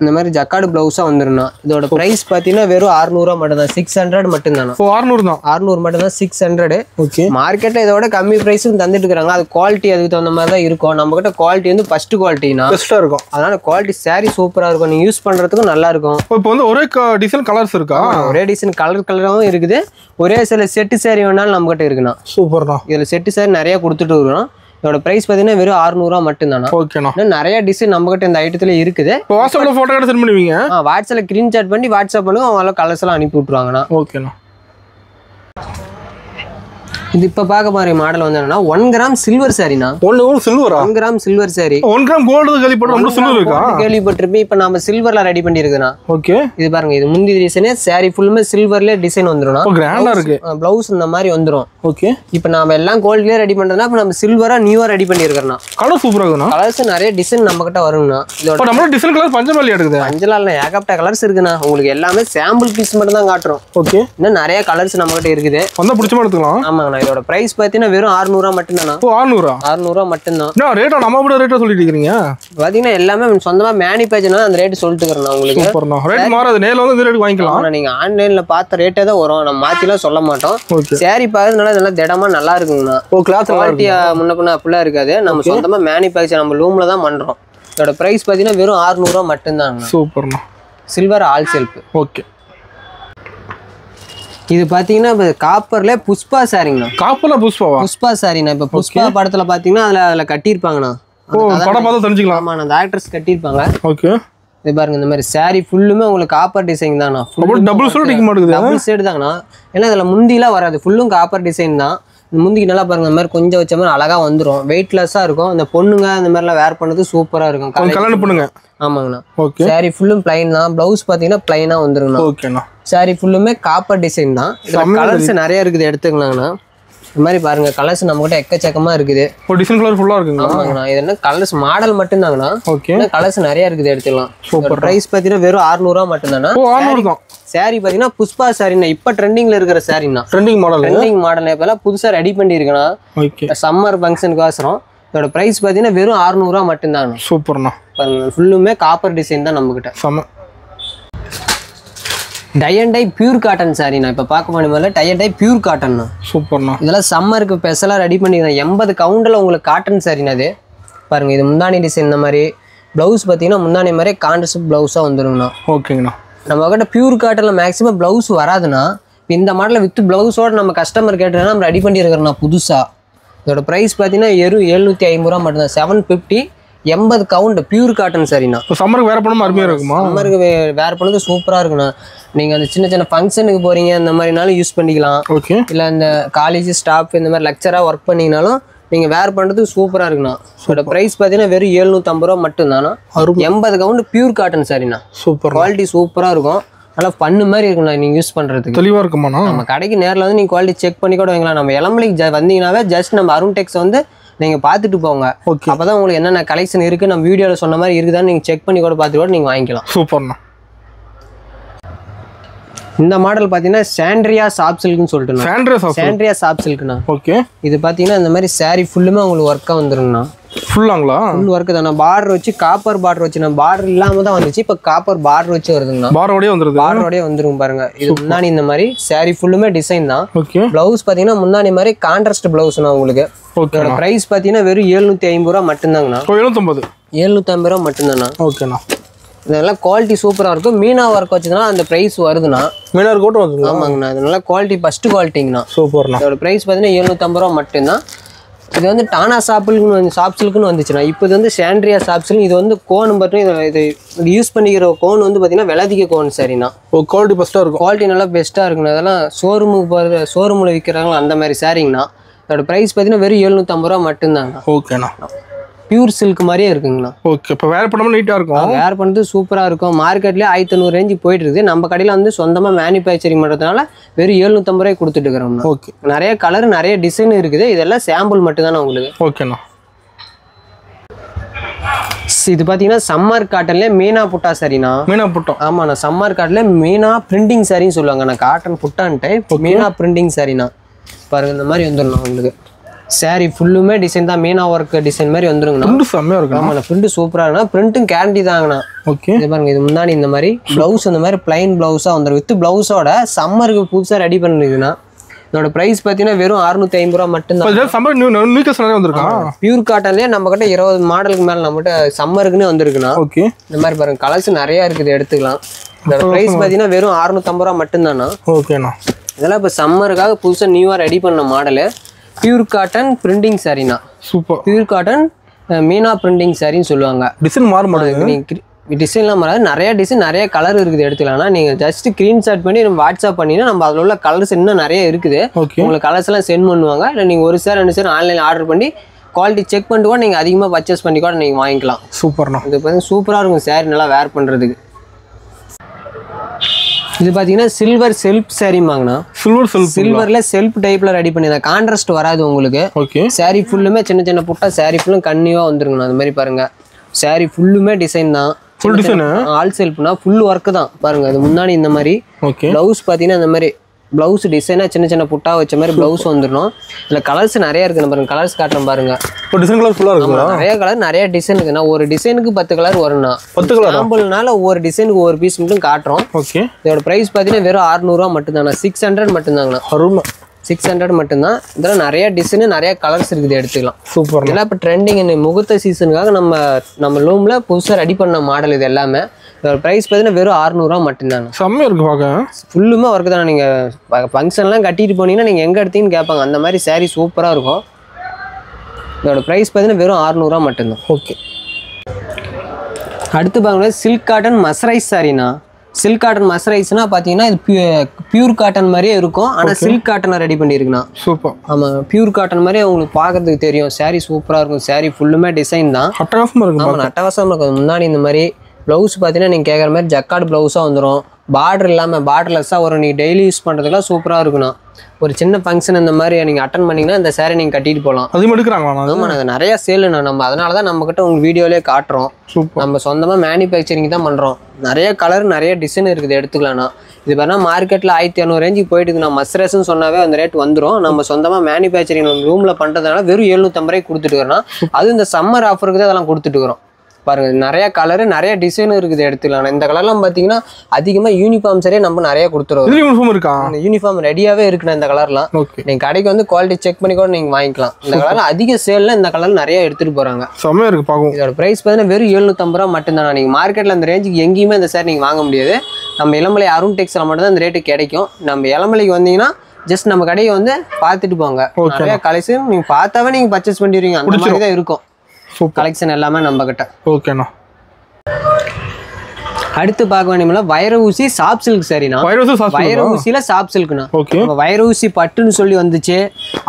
இந்த மாதிரி ஜக்கார்டு ப்ளவுஸாக வந்துருண்ணா. இதோட ப்ரைஸ் பார்த்தீங்கன்னா வெறும் 600 மட்டும் தான். 600 மட்டும் தானே. 600 தான். 600 மட்டும் தான். 600. ஓகே. மார்க்கெட்டில் இதோட கம்மி ப்ரைஸும் தந்துட்டு இருக்காங்க. அது குவாலிட்டி அதுக்கு தகுந்த மாதிரி தான் இருக்கும். நம்ம கிட்ட குவாலிட்டி வந்து ஃபர்ஸ்ட் குவாலிட்டினா பெஸ்ட்டாக இருக்கும். அதனால குவாலிட்டி சாரி சூப்பராக இருக்கும். நீங்கள் யூஸ் பண்ணுறதுக்கும் நல்லா இருக்கும். இப்போ வந்து ஒரே டிசைன் கலர்ஸ் இருக்கா? ஒரே டிசைன் கலராகவும் இருக்குது. ஒரே சில செட்டு சாரி வேணாலும் நம்ம கிட்ட இருக்குண்ணா. சூப்பர்ண்ணா. இதில் செட்டு சாரி நிறைய கொடுத்துட்டு இருக்கிறோம். இதோட பிரைஸ் பார்த்தீங்கன்னா வெறும் 600 மட்டும் தானா. ஓகேண்ணா. நிறைய டிசைன் நம்ம கிட்ட இந்த ஐட்டத்துல இருக்குது. வாட்ஸ்அப்ல போட்டோ எடுத்து சென்ட் பண்ணுவீங்க? வாட்ஸ்அப்ல ஸ்கிரீன்ஷாட் பண்ணி வாட்ஸ்அப் பண்ணுங்க. அவங்க கலர்ஸ் எல்லாம் அனுப்பி விட்டுருவாங்கண்ணா. ஓகேண்ணா. இது இப்ப பார்க்க மாதிரி மாடல் வந்து என்னன்னா 1 கிராம் சில்வர் சாரினா. 1 சில்வரா? 1 gram silver sari. 1 gram gold கேள்விப்பட்ட நம்ம சில்வர் இருக்கா? கேள்விப்பட்டிருப்பேன். இப்போ நம்ம சில்வர்ல ரெடி பண்ணி இருக்குதுண்ணா. ஓகே. இது பாருங்க. இது முந்தி டிசைனே சாரி ஃபுல்லுமே சில்வர்ல டிசைன் வந்துரும்ண்ணா. கிராண்டா இருக்கு. ப்ளவுஸ் இந்த மாதிரி வந்துரும். ஓகே. இப்போ நாம எல்லாம் கோல்ட்லயே ரெடி பண்றதுனா இப்போ நம்ம சில்வரா நியூவா ரெடி பண்ணி இருக்கறோம்னா. கலர் சூப்பரா இருக்குண்ணா. கலர்ஸ் நிறைய டிசைன் நம்ம கிட்ட வரும்ண்ணா. இதோட நம்ம டிசைன் கலர் பஞ்சமாலி எடுக்குது. பஞ்சலால்ல ஏகப்பட்ட கலர்ஸ் இருக்குண்ணா. உங்களுக்கு எல்லாமே சாம்பிள் பீஸ் மட்டும் தான் காட்டுறோம். ஓகே. இன்னும் நிறைய கலர்ஸ் நம்ம கிட்ட இருக்குது. வந்தா பிடிச்ச மாதிரி எடுத்துக்கலாம். ஆமாங்கண்ணா. இதோட பிரைஸ் பார்த்தீங்கன்னா வெறும் 600 மட்டும் தானா. 600 மட்டும் தான். என்ன ரேட்டா? நம்ம கூட ரேட்டா சொல்லிட்டு இருக்கீங்க. பாத்தீங்கன்னா எல்லாமே சொந்தமா மேனுஃபேக்சர்னா அந்த ரேட் சொல்லிட்டு இருக்கறேன் உங்களுக்கு. சூப்பர்ண்ணா. ரேட் மாறாது. நேர்ல வந்து இந்த ரேட் வாங்கிக்கலாம். நீங்க ஆன்லைன்ல பார்த்த ரேட்டே தான் வரும். நம்ம மாத்திலாம் சொல்ல மாட்டோம். சாரி பாக்குறதுனால நல்லா திடமா நல்லா இருக்குங்கண்ணா. கிளாத் குவாலிட்டியா முன்ன பின்ன அப்படிலாம் இருக்காது. நம்ம சொந்தமா மேனுஃபேக்சர் நம்ம லூம்ல தான் பண்றோம். இதோட பிரைஸ் பாத்தீங்கன்னா வெறும் 600 மட்டும் தான். சூப்பர்ண்ணா. Silver all self. ஓகே. இது பாத்தீங்கன்னா காப்பர்ல புஷ்பா சாரிங்கண்ணா. காப்பர்ல புஷ்பாவா? புஷ்பா சாரிண்ணா. இப்ப புஷ்பா படத்துல பாத்தீங்கன்னா அதுல கட்டியிருப்பாங்கண்ணா. படம் பார்த்தா தெரிஞ்சுக்கலாம். ஆமா, அந்த ஆக்டர்ஸ் கட்டியிருப்பாங்க. ஓகே. இது பாருங்க. இந்த மாதிரி சாரி ஃபுல்லுமே உங்களுக்கு காப்பர் டிசைன் தானா. டபுள் ஷேட் டிக்க மாட்டேங்குது. டபுள் ஷேட் தாங்கண்ணா. ஏன்னா இதுல முந்திலாம் வராது. ஃபுல்லும் காப்பர் டிசைன் தான். முந்திக்கு நல்லா பாருங்க. இந்த மாதிரி கொஞ்சம் வச்ச மாதிரி அழகா வந்துடும். வெயிட்லெஸ்ஸா இருக்கும். இந்த பொண்ணுங்க இந்த மாதிரிலாம் வேர் பண்ணது சூப்பரா இருக்கும். கல்யாணம் பொண்ணுங்க. ஆமாங்கண்ணா. ஓகே. சாரி ஃபுல்லும் பிளைன் தான். பிளவுஸ் பாத்தீங்கன்னா பிளைனா வந்துருங்கண்ணா. ஓகேண்ணா. சாரி ஃபுல்லுமே காப்பர் டிசைன் தான். கலர்ஸ் நிறைய இருக்குது. எடுத்துக்கலாங்கண்ணா. இந்த மாதிரி பாருங்க. கலர்ஸ் நம்ம கிட்ட எக்கச்சக்கமா இருக்குது. டிசைன் கலர் ஃபுல்லா இருக்குங்களா? ஆமாங்கண்ணா. இது என்ன கலர்ஸ் மாடல் மட்டும் தாங்கண்ணா. ஓகே. கலர்ஸ் நிறைய இருக்குது. எடுத்துக்கலாம். சூப்பர். பிரைஸ் பாத்தீங்கன்னா வெறும் 600 மட்டும் தானா. 600 தான். சாரி பாத்தீங்கன்னா புஷ்பா சாரினா. இப்ப ட்ரெண்டிங்ல இருக்கிற சாரினா. ட்ரெண்டிங் மாடல் இப்பெல்லாம் புதுசா ரெடி பண்ணி இருக்கனா. ஓகே. சம்மர் ஃபங்க்ஷனுக்கு வாசரம். இதோட பிரைஸ் பாத்தீங்கன்னா வெறும் 600 மட்டும் தான். சூப்பர்ண்ணா. பாருங்க. ஃபுல்லுமே காப்பர் டிசைன் தான் நம்ம கிட்ட. சம tie and dye pure cotton சாரிண்ணா. இப்போ பார்க்க முடியுமா? டை அண்ட் டை பியூர் காட்டன்ண்ணா. சூப்பர்ண்ணா. இதெல்லாம் சம்மருக்கு ஸ்பெஷலாக ரெடி பண்ணிக்கிறேன். 80 கவுண்டில் உங்களுக்கு காட்டன் சாரிண்ணா. இது பாருங்க. இது முந்தானி டிசைன் இந்த மாதிரி. ப்ளவுஸ் பார்த்தீங்கன்னா முந்தானி மாதிரி கான்ட்ராஸ்ட் ப்ளவுஸாக வந்துருங்கண்ணா. ஓகேங்கண்ணா. நம்ம கிட்ட பியூர் காட்டனில் மேக்ஸிமம் ப்ளவுஸ் வராதுண்ணா. இந்த மாடலில் வித் ப்ளவுஸோட நம்ம கஸ்டமர் கேட்டோன்னா நம்ம ரெடி பண்ணியிருக்கிறோண்ணா புதுசாக. இதோட ப்ரைஸ் பார்த்தீங்கன்னா 750 மட்டும்தான். 750. 80 கவுண்ட் பியூர் காட்டன் சாரிண்ணா. சம்மருக்கு வேற பண்ணணும் அருமையாக இருக்குமா? சம்மருக்கு வேற பண்ணது சூப்பராக இருக்குண்ணா. நீங்கள் அந்த சின்ன சின்ன ஃபங்க்ஷனுக்கு போகிறீங்க இந்த மாதிரினாலும் யூஸ் பண்ணிக்கலாம். ஓகே. இல்லை இந்த காலேஜ் ஸ்டாஃப் இந்த மாதிரி லெக்சராக ஒர்க் பண்ணிங்கனாலும் நீங்கள் வேர் பண்ணுறது சூப்பராக இருக்குண்ணா. இதோட ப்ரைஸ் பார்த்தீங்கன்னா வெறும் 750 மட்டும் தானா. 80 கவுண்ட் பியூர் காட்டன் சாரிண்ணா. சூப்பர். குவாலிட்டி சூப்பராக இருக்கும். நல்லா பண்ணு மாதிரி இருக்குண்ணா. நீங்கள் யூஸ் பண்ணுறதுக்கு தெளிவாக இருக்குமாண்ணா. நம்ம கடைக்கு நேரில் வந்து நீங்கள் குவாலிட்டி செக் பண்ணி கூட வைங்களா. நம்ம இளம்பலிக்கு வந்தீங்கன்னாவே ஜஸ்ட் நம்ம அருண் டெக்ஸ் வந்து நீங்கள் பார்த்துட்டு போங்க. ஓகே. அப்போ தான் உங்களுக்கு என்னென்ன கலெக்ஷன் இருக்குது நம்ம வீடியோவில் சொன்ன மாதிரி இருக்குதான்னு நீங்கள் செக் பண்ணி கூட பார்த்துட்டு கூட நீங்கள் வாங்கிக்கலாம். சூப்பர்ண்ணா. இந்த மாடல் பார்த்தீங்கன்னா சாண்ட்ரியா சாப் சில்க்னு சொல்லிட்டு. சாண்ட்ரியா சாப் சில்க்ண்ணா. ஓகே. இது பார்த்தீங்கன்னா இந்த மாதிரி சாரி ஃபுல்லுமே உங்களுக்கு ஒர்க்காக வந்துருங்கண்ணா. ஃபுல்லாங்களா? ஃபுல் ஒர்க்கு தானே. பார்டர் வச்சு காப்பர் பார்டர் வச்சு நான் பார்டர் இல்லாமல் தான் வந்துச்சு. இப்போ காப்பர் பார்டர் வச்சு வருதுங்கண்ணா. பார்டரோடய வந்துருது. பார்டரோடய வந்துருங்க பாருங்க. இது முன்னாடி இந்த மாதிரி சாரி ஃபுல்லுமே டிசைன் தான். ஓகே. ப்ளவுஸ் பார்த்தீங்கன்னா முன்னாடி மாதிரி கான்ட்ராஸ்ட் ப்ளவுஸ்ண்ணா உங்களுக்கு. ஓகே. ப்ரைஸ் பார்த்தீங்கன்னா வெறும் 750 மட்டும்தாங்கண்ணா. 750 மட்டும்தாண்ணா. ஓகேண்ணா. இதெல்லாம் குவாலிட்டி சூப்பராக இருக்கும். மீனா ஒர்க் வச்சதுனா அந்த ப்ரைஸ் வருதுண்ணா. மீனா ஒர்க் கூட வந்துருங்க. ஆமாங்கண்ணா. இதனால குவாலிட்டி ஃபஸ்ட்டு குவாலிட்டிங்கண்ணா. சூப்பர்ண்ணா. இதோட ப்ரைஸ் பார்த்தீங்கன்னா 750 மட்டும்தான். இது வந்து டானா சாப்சில்க்குன்னு வந்துச்சுண்ணா. இப்போ இது வந்து சாண்ட்ரியா சாப்சில். இது வந்து கோன் பார்த்தீங்கன்னா இது யூஸ் பண்ணிக்கிற கோன் வந்து பார்த்தீங்கன்னா விளதிக்க கோன் சரிண்ணா. குவாலிட்டி பெஸ்ட்டாக இருக்கும். குவாலிட்டி நல்லா பெஸ்ட்டாக இருக்குண்ணா. அதெல்லாம் ஷோரூமுக்கு போகிற ஷோரூமில் விற்கிறாங்களா அந்த மாதிரி சாரிங்கண்ணா. அதோட ப்ரைஸ் பார்த்தீங்கன்னா வெறும் 750 மட்டும்தாங்க. ஓகேண்ணா. பியூர் சில்க் மாதிரியே இருக்குங்கண்ணா. ஓகே. இப்போ வேர் பண்ணாமல் நீட்டாக இருக்கும். வேர் பண்ணுறது சூப்பராக இருக்கும். மார்க்கெட்லேயே 1500 ரேஞ்சு போயிட்டு இருக்குது. நம்ம கடையில் வந்து சொந்தமாக மேனுஃபேக்சரிங் பண்ணுறதுனால வெறும் 750 கொடுத்துட்டு இருக்கிறோம்ண்ணா. ஓகே. நிறைய கலர் நிறைய டிசைன் இருக்குது. இதெல்லாம் சாம்பிள் மட்டும் தானே உங்களுக்கு. ஓகேண்ணா. இது பார்த்தீங்கன்னா சம்மர் காட்டன்லேயே மீனா புட்டா சரிண்ணா. மீனா புட்டா. ஆமாண்ணா. சம்மர் காட்டில் மீனா பிரிண்டிங் சாரின்னு சொல்லுவாங்கண்ணா. காட்டன் புட்டான்ட்டு மீனா பிரிண்டிங் சாரிண்ணா. பாருங்க இந்த மாதிரி வந்துடணும் உங்களுக்கு. saree ஃபுல்லுமே டிசைன் தான் மீனா ஒர்க் டிசைன் மாதிரி வந்துருங்கண்ணா பிரிண்ட் செம்மையா இருக்கு ஆமாண்ணா பிரிண்ட் சூப்பரா இருக்குண்ணா பிரிண்ட்டும் கேரண்டி தாங்கண்ணா ஓகே இது பாருங்க இது முன்னாடி இந்த மாதிரி ப்ளவுஸ் இந்த மாதிரி பிளைன் ப்ளவுஸா வந்துரும் வித் ப்ளவுஸோட சம்மருக்கு புதுசா ரெடி பண்ணிருக்குண்ணா இதோட பிரைஸ் பார்த்தீங்கன்னா வெறும் 650 ரூபா மட்டும்தான் சம்மர் நியூ கலெக்ஷன் நிறைய வந்திருக்கா பியூர் காட்டன்லயே நம்ம கிட்ட 20 மாடலுக்கு மேல நம்ம கிட்ட சம்மருக்குன்னு வந்திருக்குண்ணா ஓகே இந்த மாதிரி பாருங்க கலர்ஸ் நிறைய இருக்குது எடுத்துக்கலாம் இதோட பிரைஸ் பார்த்தீங்கன்னா வெறும் 650 ரூபா மட்டும்தாண்ணா ஓகேண்ணா இதெல்லாம் இப்போ சம்மருக்காக புதுசாக நியூவாக ரெடி பண்ண மாடலு பியூர் காட்டன் பிரிண்டிங் சாரீனா super pure cotton Meena printing சாரின்னு சொல்லுவாங்க டிசைன் மாற மாட்டேங்குது டிசைன்லாம் மாறாது நிறைய டிசைன் நிறைய கலர் இருக்குது எடுத்துக்கலாம்னா நீங்கள் ஜஸ்ட் ஸ்க்ரீன்ஷாட் பண்ணி நம்ம வாட்ஸ்அப் பண்ணினா நம்ம அதில் உள்ள கலர்ஸ் இன்னும் நிறைய இருக்குது உங்களுக்கு கலர்ஸ் எல்லாம் சென்ட் பண்ணுவாங்க இல்லை நீங்கள் ஒரு சேர் 2 சேர் ஆன்லைனில் ஆர்டர் பண்ணி குவாலிட்டி செக் பண்ணிட்டு கூட நீங்கள் அதிகமாக பர்ச்சேஸ் பண்ணி கூட நீங்கள் வாங்கிக்கலாம் சூப்பர்ண்ணா இது பார்த்தீங்கன்னா சூப்பராக இருக்கும் சாரி நல்லா வேர் பண்ணுறதுக்கு இது பார்த்தீங்கன்னா சில்வர் செல்ஃப் சாரிமாங்கண்ணா சில்வர்ல செல்ஃப் டைப்ல ரெடி பண்ணி கான்ட்ராஸ்ட் வராது உங்களுக்கு ஓகே சாரி ஃபுல்லுமே சின்ன சின்ன புட்டா சாரி ஃபுல்லும் கன்னியூவா வந்துருங்கண்ணா அந்த மாதிரி பாருங்க சாரி ஃபுல்லுமே டிசைன் தான் ஃபுல் டிசைன் ஆல் செல்ஃப்னா ஃபுல் ஒர்க் தான் பாருங்க அது முன்னாடி இந்த மாதிரி ஓகே ப்ளவுஸ் பார்த்தீங்கன்னா இந்த மாதிரி ப்ளவுஸ் டிசைனாக சின்ன சின்ன புட்டா வச்ச மாதிரி ப்ளவுஸ் வந்துடணும் இதில் கலர்ஸ் நிறைய இருக்குது பாருங்க கலர்ஸ் காட்டுறேன் பாருங்க இப்போ டிசைன் கலர் ஃபுல்லாக இருக்குங்களா நிறைய கலர் நிறைய டிசைன் இருக்குண்ணா ஒரு டிசைனுக்கு 10 கலர் வரும்ண்ணா 10 கலர் சாம்பிள்னால ஒவ்வொரு டிசைனுக்கு ஒரு பீஸ் மட்டும் காட்டுறோம் ஓகே இதோட ப்ரைஸ் பார்த்தீங்கன்னா வெறும் 600 ரூபா மட்டும்தாண்ணா 600 மட்டும்தாங்கண்ணா அருமை 600 மட்டும்தான் இதெல்லாம் நிறைய டிசைனு நிறைய கலர்ஸ் இருக்குது எடுத்துக்கலாம் சூப்பர் இதெல்லாம் இப்போ ட்ரெண்டிங் முகூர்த்த சீசனுக்காக நம்ம ரூமில் புதுசாக ரெடி பண்ண மாடல் இது எல்லாமே இதோட ப்ரைஸ் பார்த்தீங்கன்னா வெறும் 600 ரூபா மட்டும்தாங்க செம்மையாக இருக்கு பார்க்க ஃபுல்லுமே ஒர்க்கு தானே நீங்கள் ஃபங்க்ஷன்லாம் கட்டிட்டு போனீங்கன்னா நீங்கள் எங்கே எடுத்தீங்கன்னு கேட்பாங்க அந்த மாதிரி சாரீ சூப்பராக இருக்கும் இதோட ப்ரைஸ் பார்த்தீங்கன்னா வெறும் 600 ரூபா மட்டும்தான் ஓகே அடுத்து பாருங்க சில்க் காட்டன் மஸ்ரைஸ் சாரிண்ணா சில்க் காட்டன் மஸ்ரைஸ்னா பார்த்தீங்கன்னா இது பியூர் காட்டன் மாதிரியே இருக்கும் ஆனால் சில்க் காட்டனை ரெடி பண்ணியிருக்குண்ணா சூப்பர் ஆமாம் பியூர் காட்டன் மாதிரியே உங்களுக்கு பார்க்கறதுக்கு தெரியும் சாரீ சூப்பராக இருக்கும் சாரீ ஃபுல்லுமே டிசைன் தான் அட்டகாசமாக இருக்கும் ஆமாம் அட்டகாசமாக இருக்கும் முன்னாடி இந்த மாதிரி ப்ளவுஸ் பார்த்தீங்கன்னா நீங்கள் கேட்குற மாதிரி ஜக்கார்டு ப்ளவுஸாக வந்துடும் பார்டர் இல்லாமல் பார்டர்லெஸ்ஸாக ஒரு நீங்கள் டெய்லி யூஸ் பண்ணுறதுக்குலாம் சூப்பராக இருக்கணும் ஒரு சின்ன ஃபங்க்ஷன் இந்த மாதிரி நீங்கள் அட்டன் பண்ணிங்கன்னா இந்த சாரீ நீங்கள் கட்டிட்டு போகலாம் அதிகமாக எடுக்கிறாங்களா ஆமாம் அது நிறைய சேலுண்ணா நம்ம அதனால தான் நம்மக்கிட்ட உங்களுக்கு வீடியோலேயே காட்டுறோம் நம்ம சொந்தமாக மேனுஃபேக்சரிங் தான் பண்ணுறோம் நிறைய கலர் நிறைய டிசைன் இருக்குது எடுத்துக்கலாம்ண்ணா இது பார்த்தா மார்க்கெட்டில் 1500 ரேஞ்சுக்கு போயிட்டுதுண்ணா மஸ்ரஸ்ன்னு சொன்னாவே அந்த ரேட் வந்துடும் நம்ம சொந்தமாக மேனுஃபேக்சரிங் நம்ம ரூமில் பண்ணுறதுனால வெறும் 750 ரூபாய்க்கு கொடுத்துட்டு வரோம் அது இந்த சம்மர் ஆஃபருக்கு தான் அதெல்லாம் கொடுத்துட்டு வரோம் பாருங்க நிறைய கலரு நிறைய டிசைனும் இருக்குது எடுத்துக்கலாம் இந்த கலர்லாம் பார்த்தீங்கன்னா அதிகமாக யூனிஃபார்ம் சரியே நம்ம நிறைய கொடுத்துருவோம் யூனிஃபார்ம் இருக்கா யூனிஃபார்ம் ரெடியாகவே இருக்குண்ணா இந்த கலர்லாம் நீங்கள் கடைக்கு வந்து குவாலிட்டி செக் பண்ணி கூட நீங்கள் வாங்கிக்கலாம் இந்த கலர்ல அதிக சேல்ல இந்த கலர் நிறைய எடுத்துட்டு போறாங்க செம்மையா இருக்கு பார்க்கும் இதோட பிரைஸ் பார்த்தீங்கன்னா வெறும் 750 ரூபா மட்டும்தான் நீங்கள் மார்க்கெட்டில் அந்த ரேஞ்சுக்கு எங்கேயுமே இந்த சார் நீங்கள் வாங்க முடியாது நம்ம இளமலை அருண் டெக்ஸ்டைல் மட்டும் தான் இந்த ரேட்டு கிடைக்கும் நம்ம இளமலைக்கு வந்தீங்கன்னா ஜஸ்ட் நம்ம கடையை வந்து பார்த்துட்டு போங்க நிறைய கலெக்ஷன் நீங்கள் பார்த்தாவே நீங்கள் பர்ச்சேஸ் பண்ணிடுவீங்க அந்த மாதிரி தான் இருக்கும் கலெக்ஷன் எல்லாமே நம்ம கிட்ட ஓகேண்ணா அடுத்து பார்க்க வேண்டியதுல வைர ஊசி சாப் சில்க் சரிண்ணா வைர ஊசியில சாப் சில்க்னா வைர ஊசி பட்டுன்னு சொல்லி வந்துச்சு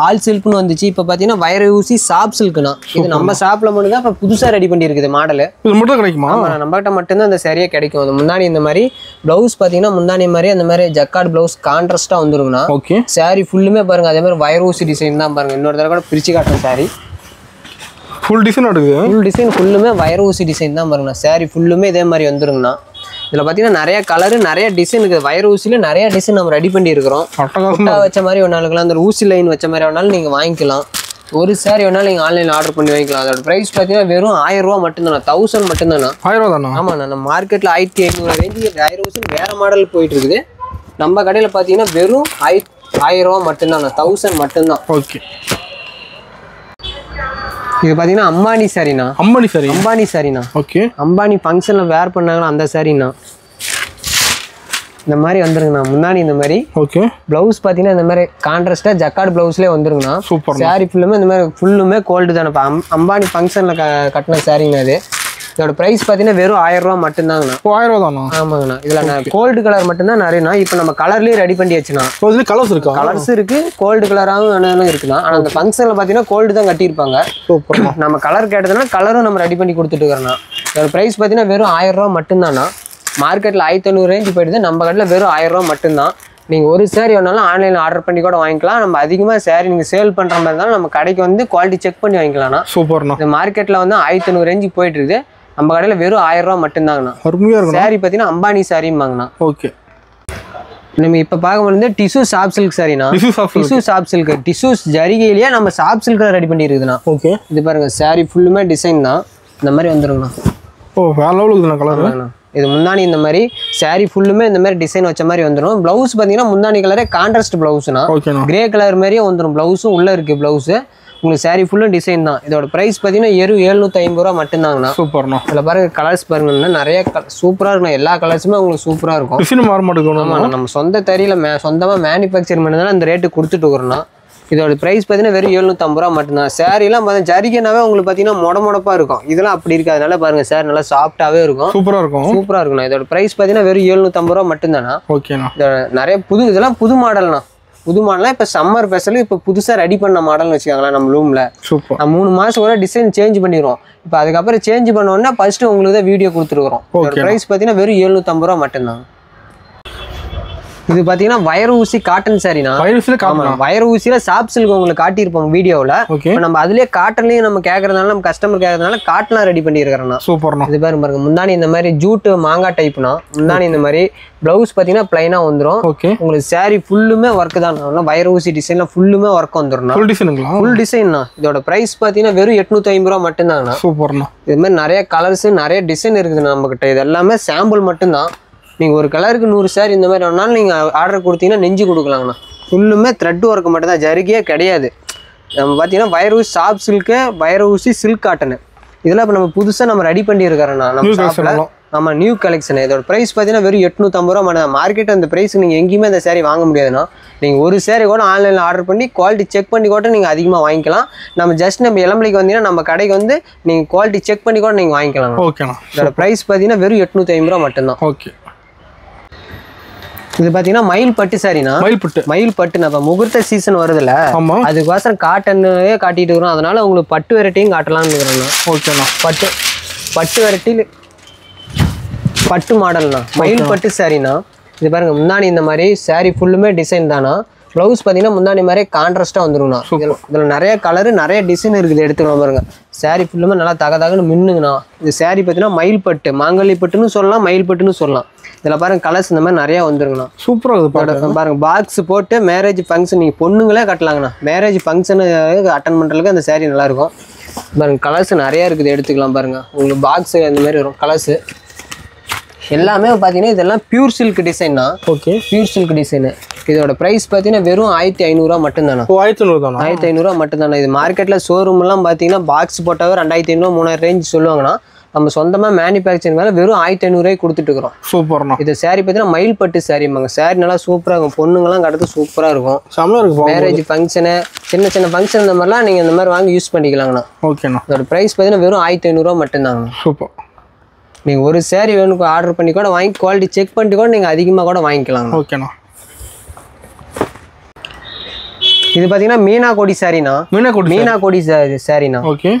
ஆல் சில்க்னு வந்துச்சு இப்போ பார்த்தீங்கன்னா வைர ஊசி சாப் சில்க்னா இது நம்ம ஷாப்ல மட்டும் தான் இப்போ புதுசாக ரெடி பண்ணி இருக்குது மாடல் இது மட்டும் கிடைக்குமா நம்மகிட்ட மட்டும்தான் இந்த சரியா கிடைக்கும் அது முன்னாடி இந்த மாதிரி பிளவுஸ் பார்த்தீங்கன்னா முந்தானி மாதிரி அந்த மாதிரி ஜக்கார்டு பிளவுஸ் கான்ட்ராஸ்டா வந்துருங்கண்ணா சாரி ஃபுல்லுமே பாருங்க அதே மாதிரி வைர ஊசி டிசைன் தான் பாருங்க இன்னொரு தடவை கூட பிரிச்சு காட்டுறேன் சாரி ஃபுல் டிசைன் எடுக்குது ஃபுல் டிசைன் ஃபுல்லுமே வைர ஊசி டிசைன் தான் பாருங்கண்ணா சாரி ஃபுல்லுமே இதே மாதிரி வந்துருங்கண்ணா இதில் பார்த்தீங்கன்னா நிறைய கலரு நிறைய டிசைன் இருக்குது வைர ஊசியில் நிறைய டிசைன் நம்ம ரெடி பண்ணி இருக்கிறோம் வச்ச மாதிரி ஒன்றாலுக்கலாம் அந்த ஊசி லைன் வச்ச மாதிரி வேணாலும் நீங்கள் வாங்கிக்கலாம் ஒரு சாரி வேணாலும் நீங்கள் ஆன்லைனில் ஆர்டர் பண்ணி வாங்கிக்கலாம் அதோட ப்ரைஸ் பார்த்தீங்கன்னா வெறும் 1000 ரூபா மட்டும்தாண்ணா 1000 மட்டும்தாண்ணா 1000 ரூபா தானே ஆமாண்ணா நம்ம மார்க்கெட்டில் 1500 ரேஞ்சுக்கு வைர ஊசி வேறு மாடல் போயிட்டு இருக்குது நம்ம கடையில் பார்த்தீங்கன்னா வெறும் 1000 ரூபா மட்டும்தாண்ணா 1000 மட்டும்தான் ஓகே இது பார்த்தீங்கன்னா அம்பானி சாரிண்ணா அம்பானி சாரிண்ணா ஓகே அம்பானி ஃபங்க்ஷனில் வேர் பண்ணாங்கன்னா அந்த சாரிண்ணா இந்த மாதிரி வந்துருங்கண்ணா முன்னாடி இந்த மாதிரி ஓகே ப்ளவுஸ் பார்த்தீங்கன்னா இந்த மாதிரி கான்ட்ராஸ்டாக ஜக்கார்டு ப்ளவுஸ்லேயே வந்துருங்கண்ணா சூப்பர் சாரி ஃபுல்லுமே இந்த மாதிரி ஃபுல்லுமே கோல்டு தானே இப்போ அம்பானி ஃபங்க்ஷனில் கட்டின சாரிங்க அது இதோட ப்ரைஸ் பார்த்தீங்கன்னா வெறும் 1000 ரூபா மட்டும்தாங்கண்ணா 1000 ரூபா தானா ஆமாங்கண்ணா இதில் கோல்டு கலர் மட்டும்தான் நிறையண்ணா இப்போ நம்ம கலர்லேயே ரெடி பண்ணி வச்சுண்ணா கலர்ஸ் இருக்கா கலர்ஸ் இருக்கு கோல்டு கலராகவும் வேணாலும் இருக்குண்ணா ஆனால் அந்த ஃபங்க்ஷனில் பார்த்தீங்கன்னா கோல்டு தான் கட்டியிருப்பாங்க நம்ம கலர் கேட்டதுன்னா கலரும் நம்ம ரெடி பண்ணி கொடுத்துட்டு இருக்கிறோண்ணா இதோட ப்ரைஸ் பார்த்தீங்கன்னா வெறும் 1000 ரூபா மட்டும்தாண்ணா மார்க்கெட்டில் 1500 ரேஞ்சு போயிடுது நம்ம கடையில் வெறும் 1000 ரூபா மட்டும்தான் நீங்கள் ஒரு சாரி வேணாலும் ஆன்லைனில் ஆர்டர் பண்ணி கூட வாங்கிக்கலாம் நம்ம அதிகமாக சாரி நீங்கள் சேல் பண்ணுற மாதிரி இருந்தாலும் நம்ம கடைக்கு வந்து குவாலிட்டி செக் பண்ணி வாங்கிக்கலாம்ண்ணா சூப்பர்ண்ணா இந்த மார்க்கெட்டில் வந்து 1500 ரேஞ்சு போயிட்டு இருக்குது நம்ம கடையில் வெறும் 1000 ரூபா மட்டும்தாங்கண்ணா அருமையாக இருக்கும் சாரி பார்த்தீங்கன்னா அம்பானி சாரிம்பாங்கண்ணா ஓகே நம்ம இப்போ பார்க்க முடியாது டிஷ்யூ சாஃப்ட் சில்க் சாரினா டிஷ்யூ சாஃப்ட் சில்க் டிஷ்யூஸ் ஜரிகையிலேயே நம்ம சாஃப்ட் சில்கில் ரெடி பண்ணி இருக்குதுண்ணா ஓகே இது பாருங்க சாரி ஃபுல்லுமே டிசைன் தான் இந்த மாதிரி வந்துருங்கண்ணா ஓ வேற லெவலுக்கு இருக்குண்ணா கலர் இது முந்தானி இந்த மாதிரி சாரி ஃபுல்லுமே இந்த மாதிரி டிசைன் வச்ச மாதிரி வந்துடும் ப்ளவுஸ் பார்த்தீங்கன்னா முந்தானி கலரே கான்ட்ராஸ்ட் ப்ளவுஸ்னா கிரே கலர் மாதிரியே வந்துடும் ப்ளவுஸும் உள்ளே இருக்குது ப்ளவுஸு உங்களுக்கு சாரி ஃபுல்லும் டிசைன் தான் இதோட ப்ரைஸ் பார்த்தீங்கன்னா 750 ரூபா மட்டும்தாங்கண்ணா சூப்பர்ண்ணா இதில் பாருங்க கலர்ஸ் பாருங்கன்னா நிறைய சூப்பராக இருக்குண்ணா எல்லா கலர்ஸுமே உங்களுக்கு சூப்பராக இருக்கும் டிசைன் மாற மாட்டேங்குது ஆமாம் நம்ம சொந்த தறியில் சொந்தமாக மேனுஃபேக்சர் பண்ணதால அந்த ரேட்டு கொடுத்துட்டு இருக்கிறோம்னா இதோட ப்ரைஸ் பார்த்தீங்கன்னா வெறும் 750 ரூபா மட்டும்தான் சாரீலாம் பார்த்தீங்கன்னா ஜரிகைனாவே உங்களுக்கு பார்த்தீங்கன்னா மொடப்பாக இருக்கும் இதெல்லாம் அப்படி இருக்காதனால பாருங்க சார் நல்லா சாஃப்டாகவே இருக்கும் சூப்பராக இருக்குண்ணா இதோட ப்ரைஸ் பார்த்தீங்கன்னா வெறும் 750 ரூபா மட்டும்தாண்ணா ஓகேண்ணா நிறைய இதெல்லாம் புது மாடல்ண்ணா புது மாடலாம் இப்போ சம்மர் ஸ்பெஷலு இப்போ புதுசாக ரெடி பண்ண மாடல்னு வச்சுக்காங்களா நம்ம ரூமில் சூப்பர் 3 மாதம் கூட டிசைன் சேஞ்ச் பண்ணிடுவோம் இப்போ அதுக்கப்புறம் சேஞ்ச் பண்ணோன்னா ஃபர்ஸ்ட்டு உங்களுக்கு தான் வீடியோ கொடுத்துருக்குறோம் ப்ரைஸ் பார்த்தீங்கன்னா வெறும் 750 ரூபா மட்டும்தான் இது பார்த்தீங்கன்னா வயர் ஊசி காட்டன் சாரினா வயர் ஊசியில் சாஃப்ட் சில்க் உங்களுக்கு காட்டியிருப்போம் வீடியோவில் இப்போ நம்ம அதுலேயே காட்டன்லேயும் நம்ம கேட்கறதுனால நம்ம கஸ்டமர் கேட்கறதுனால காட்டனாக ரெடி பண்ணியிருக்கிறோம்னா சூப்பர்ண்ணா இது பாருங்க முந்தானி இந்த மாதிரி ஜூட்டு மாங்காய் டைப்னா முந்தானி இந்த மாதிரி ப்ளவுஸ் பார்த்தீங்கன்னா பிளைனாக வந்துடும் உங்களுக்கு சாரி ஃபுல்லுமே ஒர்க் தான் வயர் ஊசி டிசைன்லாம் ஃபுல்லுமே ஒர்க் வந்துடும் ஃபுல் டிசைன்ண்ணா இதோட ப்ரைஸ் பார்த்தீங்கன்னா வெறும் 850 ரூபா மட்டும்தாங்கண்ணா சூப்பர்ண்ணா இது மாதிரி நிறைய கலர்ஸ் நிறைய டிசைன் இருக்குதுண்ணா நம்மகிட்ட இது எல்லாமே சாம்பிள் மட்டும்தான் நீங்கள் ஒரு கலருக்கு 100 சாரி இந்த மாதிரி வேணாலும் நீங்கள் ஆர்டர் கொடுத்தீங்கன்னா நெஞ்சு கொடுக்கலாங்கண்ணா ஃபுல்லுமே த்ரெட் ஒர்க் மட்டும் தான் ஜரிகையே கிடையாது நம்ம பார்த்தீங்கன்னா வயர் ஊசி சாஃப்ட் சில்க்கு வயர் ஊசி சில்க் காட்டனு இதெல்லாம் இப்போ நம்ம புதுசாக நம்ம ரெடி பண்ணியிருக்கிறோண்ணா நம்ம ஷாப்பில் ஆமாம் நியூ கலெக்ஷன் இதோட ப்ரைஸ் பார்த்தீங்கன்னா வெறும் 850 ரூபா மட்டும் மார்க்கெட் அந்த ப்ரைஸ் நீங்கள் எங்கேயுமே அந்த சாரி வாங்க முடியாதுண்ணா நீங்கள் ஒரு சாரி கூட ஆன்லைனில் ஆர்டர் பண்ணி குவாலிட்டி செக் பண்ணி கூட நீங்கள் அதிகமாக வாங்கிக்கலாம் நம்ம இளம்பலைக்கு வந்தீங்கன்னா நம்ம கடைக்கு வந்து நீங்கள் குவாலிட்டி செக் பண்ணி கூட நீங்கள் வாங்கிக்கலாம் ஓகேண்ணா இதோட ப்ரைஸ் பார்த்தீங்கன்னா வெறும் 850 ரூபா மட்டும்தான் ஓகே இது பாத்தீங்கன்னா மயில் பட்டு சாரினா மயில் பட்டு நம்ம முகூர்த்த சீசன் வருதுல்ல அதுக்கோசரம் காட்டனே காட்டிட்டு இருக்கிறோம் அதனால உங்களுக்கு பட்டு வெரைட்டியும் காட்டலாம்னு இருக்கிறோம்ண்ணா ஓகேண்ணா பட்டு வெரைட்டியில் பட்டு மாடல்ண்ணா மயில் பட்டு சாரினா இது பாருங்க முந்தானி இந்த மாதிரி சாரி ஃபுல்லுமே டிசைன் தானா ப்ளவுஸ் பார்த்தீங்கன்னா முந்தானி மாதிரி கான்ட்ராஸ்ட்டாக வந்துருங்கண்ணா இதில் நிறைய கலரு நிறைய டிசைன் இருக்குது எடுத்துக்கலாம் பாருங்க சாரி ஃபுல்லுமே நல்லா தகன்னு மின்னுங்கண்ணா இது சாரி பார்த்தீங்கன்னா மயில் பட்டு மாங்கல்ய பட்டுன்னு சொல்லலாம் மயில் பட்டுன்னு சொல்லலாம் இதில் பாருங்க கலர்ஸ் இந்த மாதிரி நிறையா வந்துருங்கண்ணா சூப்பராக பாருங்க பாக்ஸ் போட்டு மேரேஜ் ஃபங்க்ஷன் நீங்கள் பொண்ணுங்களே கட்டலாங்கண்ணா மேரேஜ் ஃபங்க்ஷனு அட்டன் பண்ணுறதுக்கு அந்த சாரி நல்லாயிருக்கும் பாருங்க கலர்ஸ் நிறையா இருக்குது எடுத்துக்கலாம் பாருங்க உங்களுக்கு பாக்ஸு அந்த மாதிரி வரும் கலர்ஸு எல்லாமே பார்த்தீங்கன்னா இதெல்லாம் பியூர் சில்க் டிசைன்னா பியூர் சில்க் டிசைனு இதோட ப்ரைஸ் பார்த்தீங்கன்னா வெறும் 1500 ரூபா மட்டும்தானா 1500 ரூபா மட்டும்தானா இது மார்க்கெட்டில் ஷோரூம்லாம் பார்த்தீங்கன்னா பாக்ஸ் போட்டாவே 2500 3000 ரேஞ்ச் சொல்லுவாங்கன்னா நம்ம சொந்தமாக மேனுஃபேக்சரிங் மேலே வெறும் 1500 ரூபாய்க்கு கொடுத்துட்டு இருக்கிறோம் சூப்பர்ண்ணா இது சாரி பார்த்தீங்கன்னா மயில் பட்டு சாரிம்பாங்க சாரி நல்லா சூப்பராக இருக்கும் பொண்ணுங்கெல்லாம் கடத்து சூப்பராக இருக்கும் மேரேஜ் ஃபங்க்ஷனு சின்ன சின்ன ஃபங்க்ஷன் இந்த மாதிரிலாம் நீங்கள் இந்த மாதிரி வாங்கி யூஸ் பண்ணிக்கலாங்கண்ணா ஓகேண்ணா இதோட ப்ரைஸ் பார்த்தீங்கன்னா வெறும் 1500 ரூபா மட்டும்தாங்கண்ணா சூப்பர் நீங்கள் ஒரு சாரி வேணும் ஆர்டர் பண்ணி கூட வாங்கி குவாலிட்டி செக் பண்ணிட்டு கூட நீங்கள் அதிகமாக கூட வாங்கிக்கலாம் ஓகேண்ணா இது பார்த்தீங்கன்னா மீனாகோடி சாரினா மீனாகோடி சாரினா ஓகே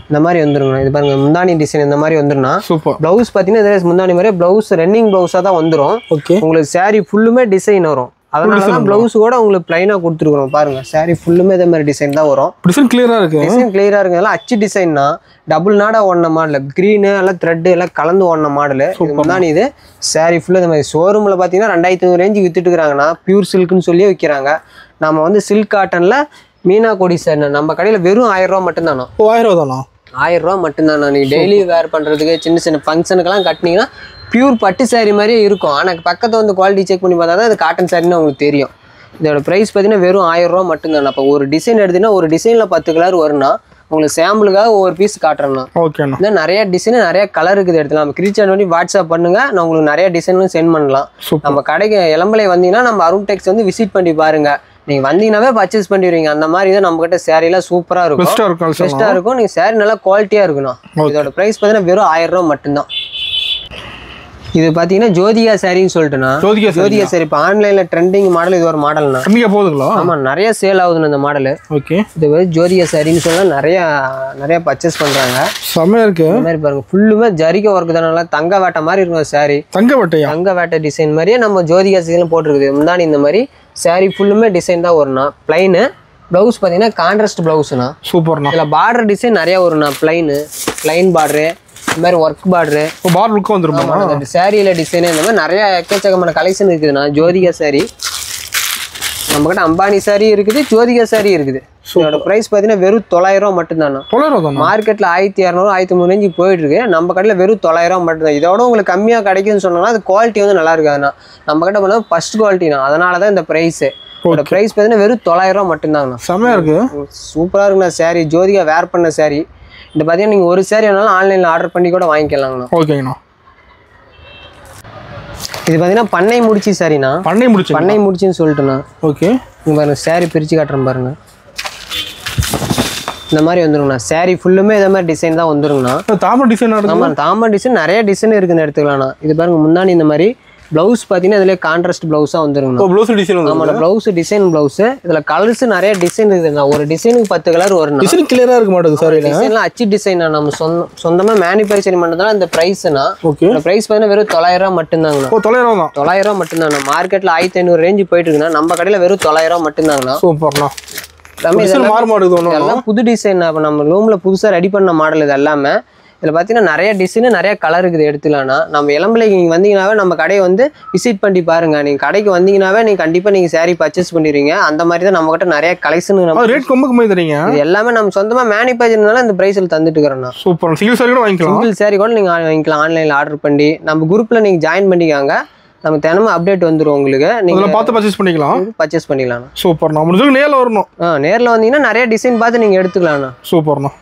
இந்த மாதிரி வந்துருங்கண்ணா இது பாருங்க முந்தானி டிசைன் இந்த மாதிரி வந்துருன்னா சூப்பர் ப்ளவுஸ் பார்த்தீங்கன்னா முந்தானி மாதிரி ப்ளவுஸ் ரன்னிங் ப்ளவுஸாக தான் வந்துடும் உங்களுக்கு சாரி ஃபுல்லுமே டிசைன் வரும் அதனால தான் ப்ளவுஸ் கூட உங்களுக்கு பிளைனாக கொடுத்துருக்குறோம் பாருங்க சாரி ஃபுல்லுமே இதே மாதிரி டிசைன் தான் வரும் டிசைன் கிளியராக இருக்குது டிசைன் கிளியராக இருக்குது எல்லாம் அச்சு டிசைன்னா டபுள் நாடா ஓடின மாடல் க்ரீனு எல்லாம் த்ரெட்டு எல்லாம் கலந்து ஓடின மாடலு முந்தானி இது சாரி ஃபுல்லாக இந்த மாதிரி ஷோரூமில் பார்த்தீங்கன்னா 2500 ரேஞ்சுக்கு வித்துட்டு இருக்கிறாங்கன்னா பியூர் சில்க்குன்னு சொல்லியே விற்கிறாங்க நம்ம வந்து சில்க் காட்டனில் மீனாகோடி சாரி நம்ம கடையில் வெறும் 1000 ரூபா மட்டும்தானா 1000 ரூபா தானா 1000 ரூபா மட்டும்தானா நீங்கள் டெய்லி வேர் பண்ணுறதுக்கு சின்ன சின்ன ஃபங்க்ஷனுக்கெல்லாம் கட்டினீங்கன்னா பியூர் பட்டு சாரி மாதிரியே இருக்கும் ஆனால் பக்கத்தில் வந்து குவாலிட்டி செக் பண்ணி பார்த்தா தான் அது காட்டன் சாரின்னு உங்களுக்கு தெரியும் இதோட ப்ரைஸ் பார்த்தீங்கன்னா வெறும் 1000 ரூபா மட்டும்தானே அப்போ ஒரு டிசைன் எடுத்தீங்கன்னா ஒரு டிசைனில் 10 கலர் வரும்னா உங்களுக்கு சாம்பிளுக்காக ஒவ்வொரு பீஸ் காட்டுறேன்னா ஓகேண்ணா இன்னும் நிறைய டிசைன் நிறைய கலர் இருக்குது எடுத்துலாம் நம்ம கிரீச்சான் பண்ணி வாட்ஸ்அப் பண்ணுங்க நான் உங்களுக்கு நிறைய டிசைனும் சென்ட் பண்ணலாம் நம்ம கடைக்கு இளம்பலை வந்தீங்கன்னா நம்ம அருண் டெக்ஸ் வந்து விசிட் பண்ணி பாருங்க நீங்க வந்தீங்கன்னாவே பர்ச்சேஸ் பண்ணிடுவீங்க அந்த மாதிரி தான் நம்ம கிட்ட சாரிலாம் சூப்பரா இருக்கும் பெஸ்ட்டாக இருக்கும் நீங்க சாரி நல்லா குவாலிட்டியா இருக்கணும் இதோட ப்ரைஸ் பார்த்தீங்கன்னா வெறும் 1000 ரூபா மட்டும்தான் இது பாத்தீங்கன்னா ஜோதிகா சாரின்னு சொல்லிட்டுனா ஜோதிகா சாரி இப்போ ஆன்லைன்ல ட்ரெண்டிங் மாடல் இது ஒரு மாடல்னா போகுதுங்களா ஆமா நிறைய சேல் ஆகுதுன்னு இந்த மாடல் ஓகே இது வந்து ஜோதிகா சாரின்னு சொன்னா நிறைய பர்ச்சேஸ் பண்றாங்க செமையா இருக்கு இந்த மாதிரி பாருங்க ஃபுல்லுமே ஜரிகை ஒர்க் தான் நல்லா தங்க வேட்டை மாதிரி இருக்கும் சாரி தங்க வேட்டை டிசைன் மாதிரியே நம்ம ஜோதிகா சாரிலாம் போட்டுருக்குது முந்தானி இந்த மாதிரி சாரி ஃபுல்லுமே டிசைன் தான் வரும்னா பிளைனு ப்ளவுஸ் பார்த்தீங்கன்னா கான்ட்ராஸ்ட் ப்ளவுஸ்னா சூப்பர்ண்ணா இதில் பார்டர் டிசைன் நிறைய வரும்ண்ணா பிளைன் பார்டரு இந்த மாதிரி ஒர்க் பார்டரு பார்டர் லுக் வந்துருமா அந்த சாரியில டிசைன் இந்த மாதிரி நிறைய எக்கச்சக்கமான கலெக்ஷன் இருக்குதுண்ணா ஜோதிகா சாரி நம்மகிட்ட அம்பானி சாரி இருக்குது ஜோதிகா சாரி இருக்குது இதோட பிரைஸ் பார்த்தீங்கன்னா வெறும் 900 மட்டும்தாண்ணா 900 மார்க்கெட்டில் 1200 1300 ரேஞ்சு போயிட்டு இருக்கு நம்ம கடையில் வெறும் 900 மட்டும்தான் இதோட உங்களுக்கு கம்மியாக கிடைக்கும்னு சொன்னாங்கன்னா அது குவாலிட்டி வந்து நல்லா இருக்காதுண்ணா நம்ம கிட்ட பண்ண ஃபர்ஸ்ட் குவாலிட்டிண்ணா அதனால தான் இந்த ப்ரைஸு இதோட ப்ரைஸ் பார்த்தீங்கன்னா வெறும் 900 மட்டும்தாங்கண்ணா செம்மையா இருக்கு சூப்பராக இருக்குண்ணா சாரி ஜோதிகா வேர் பண்ண சாரி இந்த பார்த்தீங்கன்னா நீங்கள் ஒரு சாரி வேணாலும் ஆன்லைனில் ஆர்டர் பண்ணி கூட வாங்கிக்கலாங்கண்ணா ஓகேங்கண்ணா இது பார்த்தீங்கன்னா பண்ணை முடிச்சு சாரிண்ணா பண்ணை முடிச்சுன்னு சொல்லிட்டுண்ணா ஓகே இங்கே பாருங்க சாரி பிரித்து காட்டுறேன் பாருங்க இந்த மாதிரி வந்துருங்கண்ணா சாரி ஃபுல்லுமே இதே மாதிரி டிசைன் தான் வந்துருங்கண்ணா தாமரை டிசைன் ஆமாம் தாமரை டிசைன் நிறைய டிசைன் இருக்குன்னு எடுத்துக்கலாம்ண்ணா இது பாருங்க முன்னாடி இந்த மாதிரி ப்ளவுஸ் பார்த்தீங்கன்னா இதில் கான்ட்ராஸ்ட் ப்ளவுஸாக வந்துருங்கண்ணா ப்ளவுஸ் டிசைன் ஆமாம் ப்ளவுஸ் டிசைன் ப்ளவுஸு இதில் கலர்ஸ் நிறைய டிசைன் இருக்குதுண்ணா ஒரு டிசைனுக்கு 10 கலர் வரும் டிசைன் கிளியராக இருக்க மாட்டேங்குது சார் டிசைன்லாம் அச்சு டிசைன் நம்ம சொந்தமாக மேனுஃபேக்சரிங் பண்ணுறதுனால இந்த ப்ரைஸ்னா இந்த ப்ரைஸ் பார்த்தீங்கன்னா வெறும் 900 மட்டும்தாங்கண்ணா 900 மட்டும்தாங்கண்ணா மார்க்கெட்டில் 1500 ரேஞ்சு போயிட்டு இருக்குண்ணா நம்ம கடையில் வெறும் 900 மட்டும்தாங்கண்ணா சூப்பர்ண்ணா எல்லாம் புது டிசைன் நம்ம ரூமில் புதுசாக ரெடி பண்ண மாடல் இது எல்லாமே இதில் பார்த்தீங்கன்னா நிறைய டிசைனு நிறைய கலர் இருக்குது எடுத்துக்கலாம்னா நம்ம இளம்பிள்ளைக்கு நீங்கள் வந்தீங்கன்னாவே நம்ம கடையை வந்து விசிட் பண்ணி பாருங்கள் நீங்கள் கடைக்கு வந்தீங்கன்னாவே நீங்கள் கண்டிப்பாக நீங்கள் சாரீ பர்ச்சேஸ் பண்ணிடுவீங்க அந்த மாதிரி தான் நம்மகிட்ட நிறைய கலெக்ஷன் நம்ம ரேட் ரொம்ப கம்மி தரீங்க இது எல்லாமே நம்ம சொந்தமாக மேனுஃபேக்சர்னால இந்த ப்ரைஸில் தந்துட்டு இருக்கிறோம்ண்ணா சூப்பர் சிங்கிள் சாரி கூட வாங்கிக்கலாம் சிங்கிள் சாரி கூட நீங்கள் வாங்கிக்கலாம் ஆன்லைனில் ஆர்டர் பண்ணி நம்ம குரூப்பில் நீங்கள் ஜாயின் பண்ணிக்காங்க நம்ம தினமும் அப்டேட் வந்துடும் உங்களுக்கு நீங்கள் பார்த்து பர்ச்சேஸ் பண்ணிக்கலாம் சூப்பர் நான் நேரில் வரணும் நேரில் வந்தீங்கன்னா நிறைய டிசைன் பார்த்து நீங்கள் எடுத்துக்கலாம்ண்ணா சூப்பர்ண்ணா